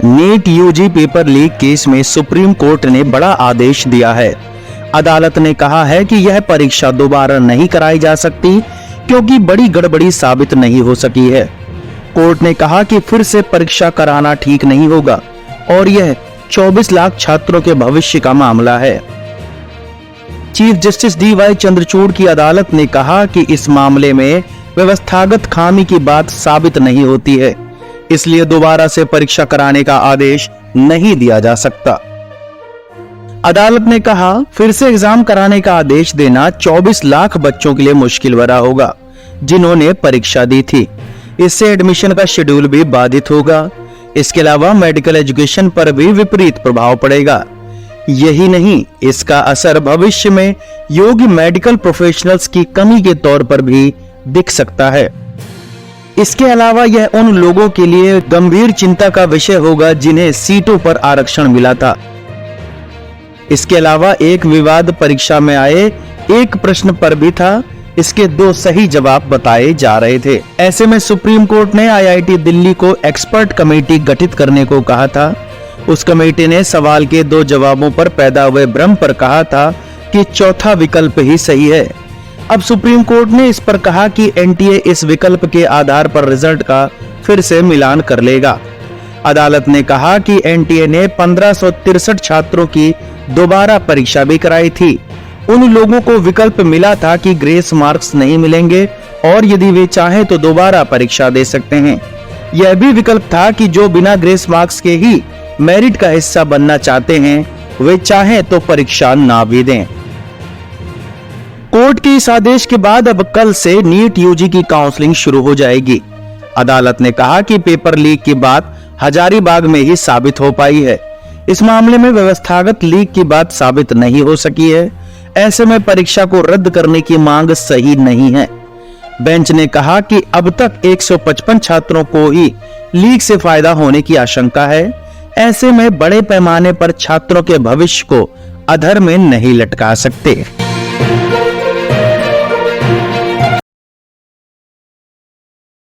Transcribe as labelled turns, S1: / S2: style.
S1: NEET UG paper leak case में supreme court ने बड़ा आदेश दिया है। अदालत ने कहा है कि यह परीक्षा दोबारा नहीं कराई जा सकती क्योंकि बड़ी गड़बड़ी साबित नहीं हो सकी है। कोर्ट ने कहा कि फिर से परीक्षा कराना ठीक नहीं होगा और यह 24 लाख छात्रों के भविष्य का मामला है। चीफ जस्टिस DY चंद्रचूड़ की अदालत ने कहा कि इस मामले में व्यवस्थागत खामी की बात साबित नहीं होती है, इसलिए दोबारा से परीक्षा कराने का आदेश नहीं दिया जा सकता। अदालत ने कहा, फिर से एग्जाम कराने का आदेश देना 24 लाख बच्चों के लिए मुश्किल भरा होगा जिन्होंने परीक्षा दी थी। इससे एडमिशन का शेड्यूल भी बाधित होगा। इसके अलावा मेडिकल एजुकेशन पर भी विपरीत प्रभाव पड़ेगा। यही नहीं, इसका असर भविष्य में योग्य मेडिकल प्रोफेशनल्स की कमी के तौर पर भी दिख सकता है। इसके अलावा यह उन लोगों के लिए गंभीर चिंता का विषय होगा जिन्हें सीटों पर आरक्षण मिला था। इसके अलावा एक विवाद परीक्षा में आए एक प्रश्न पर भी था। इसके 2 सही जवाब बताए जा रहे थे। ऐसे में सुप्रीम कोर्ट ने IIT दिल्ली को एक्सपर्ट कमेटी गठित करने को कहा था। उस कमेटी ने सवाल के 2 जवाबों पर पैदा हुए भ्रम पर कहा था कि चौथा विकल्प ही सही है। अब सुप्रीम कोर्ट ने इस पर कहा कि NTA इस विकल्प के आधार पर रिजल्ट का फिर से मिलान कर लेगा। अदालत ने कहा कि NTA ने 1563 छात्रों की दोबारा परीक्षा भी कराई थी। उन लोगों को विकल्प मिला था कि ग्रेस मार्क्स नहीं मिलेंगे और यदि वे चाहें तो दोबारा परीक्षा दे सकते हैं। यह भी विकल्प था कि जो बिना ग्रेस मार्क्स के ही मेरिट का हिस्सा बनना चाहते हैं वे चाहें तो परीक्षा ना भी दें। कोर्ट के इस आदेश के बाद अब कल से नीट यूजी की काउंसलिंग शुरू हो जाएगी। अदालत ने कहा कि पेपर लीक की बात हजारीबाग में ही साबित हो पाई है। इस मामले में व्यवस्थागत लीक की बात साबित नहीं हो सकी है। ऐसे में परीक्षा को रद्द करने की मांग सही नहीं है। बेंच ने कहा कि अब तक 155 छात्रों को ही लीक से फायदा होने की आशंका है। ऐसे में बड़े पैमाने पर छात्रों के भविष्य को अधर में नहीं लटका सकते।